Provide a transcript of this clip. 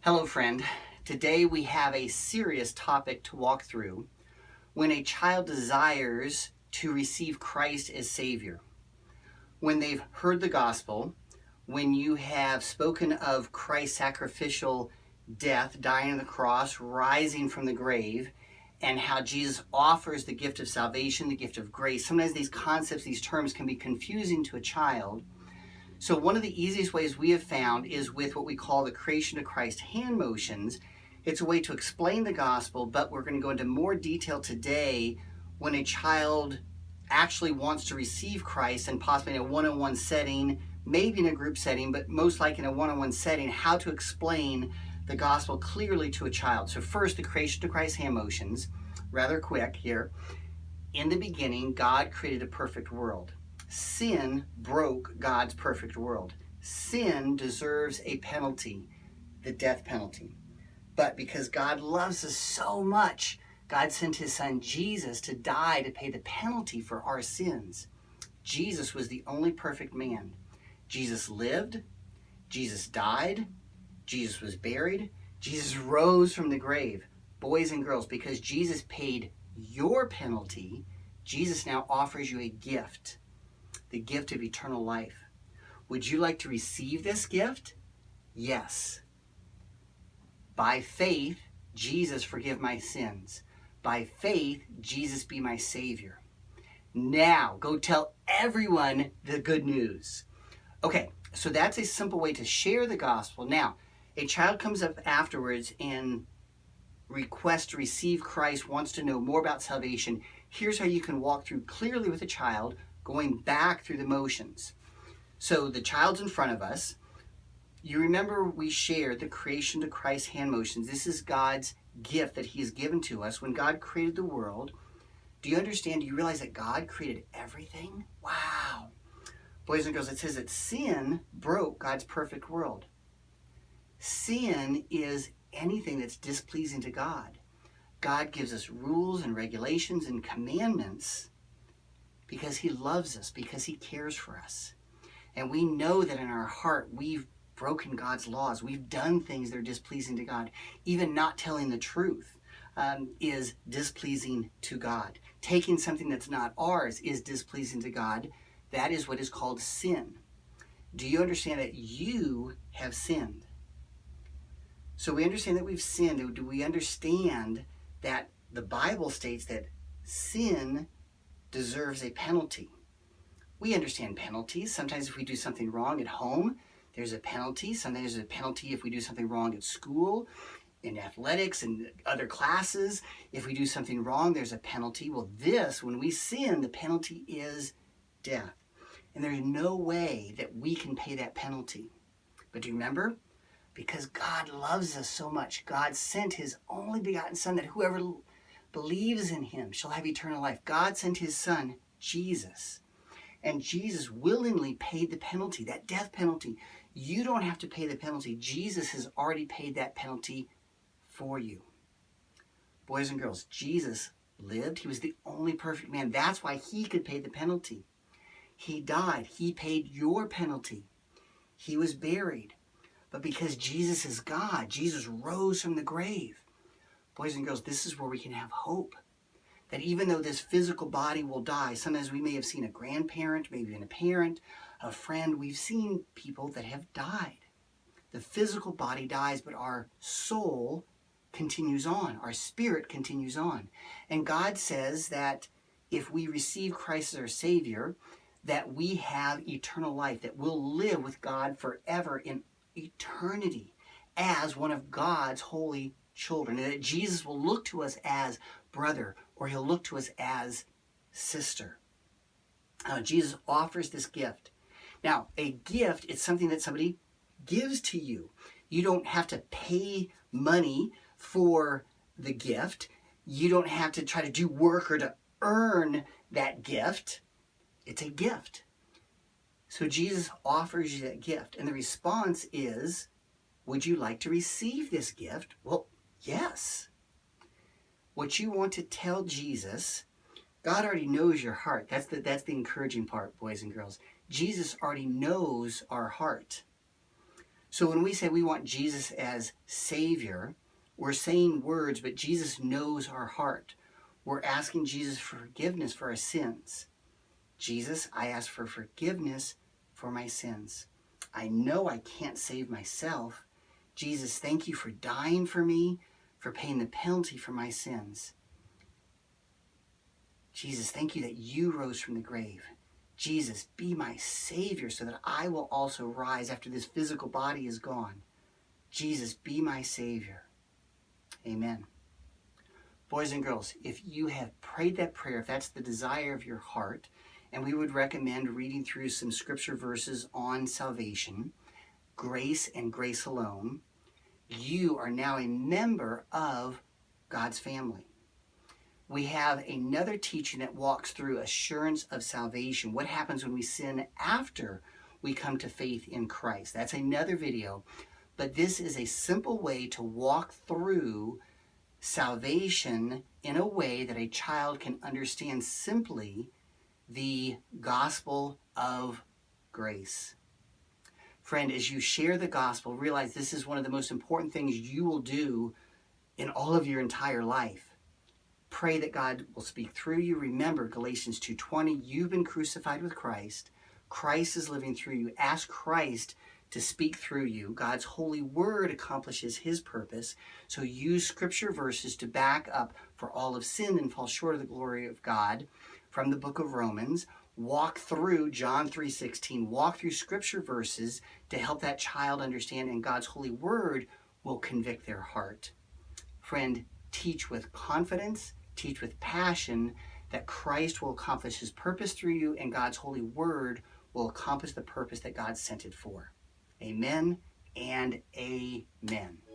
Hello, friend. Today we have a serious topic to walk through when a child desires to receive Christ as Savior. When they've heard the gospel, when you have spoken of Christ's sacrificial death, dying on the cross, rising from the grave, and how Jesus offers the gift of salvation, the gift of grace. Sometimes these concepts, these terms can be confusing to a child. So one of the easiest ways we have found is with what we call the Creation to Christ hand motions. It's a way to explain the gospel, but we're going to go into more detail today when a child actually wants to receive Christ, and possibly in a one-on-one setting, maybe in a group setting, but most likely in a one-on-one setting, how to explain the gospel clearly to a child. So first, the Creation to Christ hand motions, rather quick here. In the beginning, God created a perfect world. Sin broke God's perfect world. Sin deserves a penalty, the death penalty. But because God loves us so much, God sent his son Jesus to die to pay the penalty for our sins. Jesus was the only perfect man. Jesus lived, Jesus died, Jesus was buried, Jesus rose from the grave. Boys and girls, because Jesus paid your penalty, Jesus now offers you a gift, the gift of eternal life. Would you like to receive this gift? Yes. By faith, Jesus forgive my sins. By faith, Jesus be my Savior. Now, go tell everyone the good news. Okay, so that's a simple way to share the gospel. Now, a child comes up afterwards and requests to receive Christ, wants to know more about salvation. Here's how you can walk through clearly with a child, going back through the motions. So the child's in front of us. You remember we shared the Creation to Christ hand motions. This is God's gift that he has given to us. When God created the world, do you understand? Do you realize that God created everything? Wow. Boys and girls, it says that sin broke God's perfect world. Sin is anything that's displeasing to God. God gives us rules and regulations and commandments because he loves us, because he cares for us. And we know that in our heart we've broken God's laws. We've done things that are displeasing to God. Even not telling the truth is displeasing to God. Taking something that's not ours is displeasing to God. That is what is called sin. Do you understand that you have sinned? So we understand that we've sinned. Do we understand that the Bible states that sin deserves a penalty? We understand penalties. Sometimes if we do something wrong at home, there's a penalty. Sometimes there's a penalty if we do something wrong at school, in athletics, and other classes. If we do something wrong, there's a penalty. Well, when we sin, the penalty is death. And there's no way that we can pay that penalty. But do you remember? Because God loves us so much, God sent his only begotten Son, that whoever believes in him shall have eternal life. God sent his Son, Jesus. And Jesus willingly paid the penalty, that death penalty. You don't have to pay the penalty. Jesus has already paid that penalty for you. Boys and girls, Jesus lived. He was the only perfect man. That's why he could pay the penalty. He died. He paid your penalty. He was buried. But because Jesus is God, Jesus rose from the grave. Boys and girls, this is where we can have hope. That even though this physical body will die, sometimes we may have seen a grandparent, maybe even a parent, a friend. We've seen people that have died. The physical body dies, but our soul continues on. Our spirit continues on. And God says that if we receive Christ as our Savior, that we have eternal life, that we'll live with God forever in eternity as one of God's holy children, and that Jesus will look to us as brother, or he'll look to us as sister. Jesus offers this gift. Now, a gift is something that somebody gives to you. You don't have to pay money for the gift. You don't have to try to do work or to earn that gift. It's a gift. So Jesus offers you that gift, and the response is, would you like to receive this gift? Well, yes. What you want to tell Jesus, God already knows your heart. That's the encouraging part, boys and girls. Jesus already knows our heart. So when we say we want Jesus as Savior, we're saying words, but Jesus knows our heart. We're asking Jesus for forgiveness for our sins. Jesus, I ask for forgiveness for my sins. I know I can't save myself. Jesus, thank you for dying for me, for paying the penalty for my sins. Jesus, thank you that you rose from the grave. Jesus, be my Savior so that I will also rise after this physical body is gone. Jesus, be my Savior. Amen. Boys and girls, if you have prayed that prayer, if that's the desire of your heart, and we would recommend reading through some scripture verses on salvation, grace and grace alone, you are now a member of God's family. We have another teaching that walks through assurance of salvation. What happens when we sin after we come to faith in Christ? That's another video. But this is a simple way to walk through salvation in a way that a child can understand simply the gospel of grace. Friend, as you share the gospel, realize this is one of the most important things you will do in all of your entire life. Pray that God will speak through you. Remember Galatians 2:20, you've been crucified with Christ. Christ is living through you. Ask Christ to speak through you. God's holy word accomplishes his purpose. So use scripture verses to back up for all of sin and fall short of the glory of God from the book of Romans. Walk through John 3:16. Walk through scripture verses to help that child understand, and God's holy word will convict their heart. Friend, teach with confidence, teach with passion that Christ will accomplish his purpose through you, and God's holy word will accomplish the purpose that God sent it for. Amen and amen.